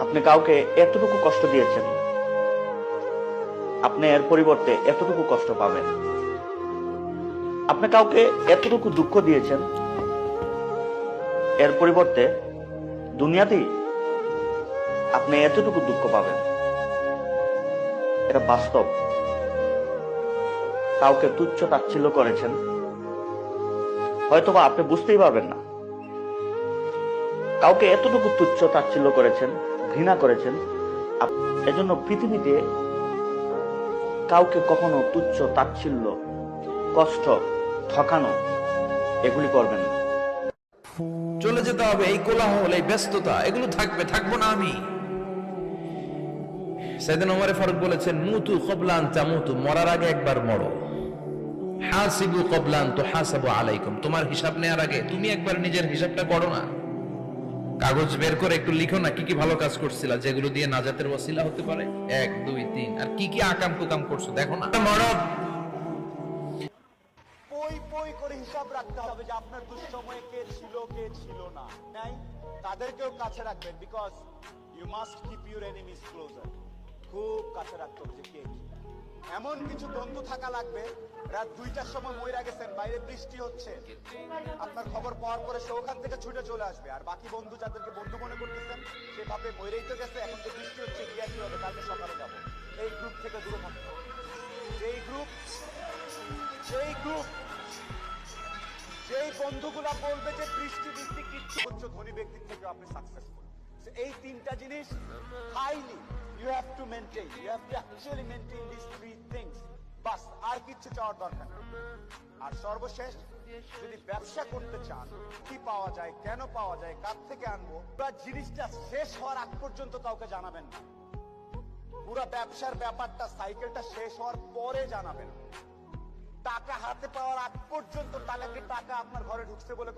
আপনি কাউকে এতটুকু কষ্ট দিয়েছেন, আপনি এর পরিবর্তে এতটুকু কষ্ট পাবেন। আপনি কাউকে এতটুকু দুঃখ দিয়েছেন, এর পরিবর্তে দুনিয়াতেই আপনি এতটুকু দুঃখ পাবেন। এটা বাস্তব। কাউকে তুচ্ছ তাচ্ছিল্য করেছেন, হয়তোবা আপনি বুঝতেই পারবেন না। কাউকে এতটুকু তুচ্ছ তাচ্ছিল্য করেছেন, ঘৃণা করেছেন, এজন্য পৃথিবীতে কাউকে কখনো তুচ্ছ তাচ্ছিল্য, কষ্ট, ঠকানো এগুলি করবেন না। চলে যেতে হবে। এই কোলাহল, এই ব্যস্ততা, এগুলো থাকবো না আমি। সাইয়েদনা ওমর ফারুক বলেছেন, মুতু ক্বাবলা আন তামুতু, মরার আগে একবার মরো। হাসিবু ক্বাবলা আন তুহাসাবু আলাইকুম, তোমার হিসাব নেওয়ার আগে তুমি একবার নিজের হিসাবটা করো না। কাগজ বের করে একটু লিখো না কি কি ভালো কাজ করছিলা, যেগুলো দিয়ে নাজাতের ওসিলা হতে পারে। 1 2 3, আর কি কি আকাম কুকাম করছো দেখো না। মরো। পই পই করে হিসাব রাখতে হবে যে আপনার দুঃসময়ে কে ছিল কে ছিল না, নাই তাদেরকেও কাছে রাখবেন, because you must keep your enemies closer. খুব কাছে রাখতে হবে যে কে কি। এমন কিছু বন্ধু থাকা লাগবে, রাত 2টার সময় মইরা গেছেন, বাইরে বৃষ্টি হচ্ছে, আপনার খবর পাওয়ার পরে সে ওখান থেকে ছুটে চলে আসবে। আর বাকি বন্ধু যাদেরকে বন্ধু মনে করতেছেন সেভাবে মইরেই তো গেছে, এখন তো বৃষ্টি হচ্ছে, গিয়া কি হবে, কালকে সকালে যাবো। এই গ্রুপ থেকে দূরে থাকতে হবে। যেই বন্ধুগুলা বলবে যে বৃষ্টি বৃষ্টি কিচ্ছু হচ্ছে, ধনী ব্যক্তির থেকে আপনি সাকসেসফুল। এই তিনটা জিনিস highly you have to maintain, you have to actually maintain this three things. বাস, আর কিচ্ছু চাওয়ার দরকার নেই। আর সর্বশেষ, যদি ব্যবসা করতে চান, কি পাওয়া যায়, কেন পাওয়া যায়, কার থেকে আনবো, জিনিসটা শেষ হওয়ার আগ পর্যন্ত কাউকে জানাবেন না। পুরো ব্যবসার ব্যাপারটা, সাইকেলটা শেষ হওয়ার পরে জানাবেন। টাকা হাতে পাওয়ার আগ পর্যন্ত, তাহলে টাকা আপনার ঘরে ঢুকছে বলে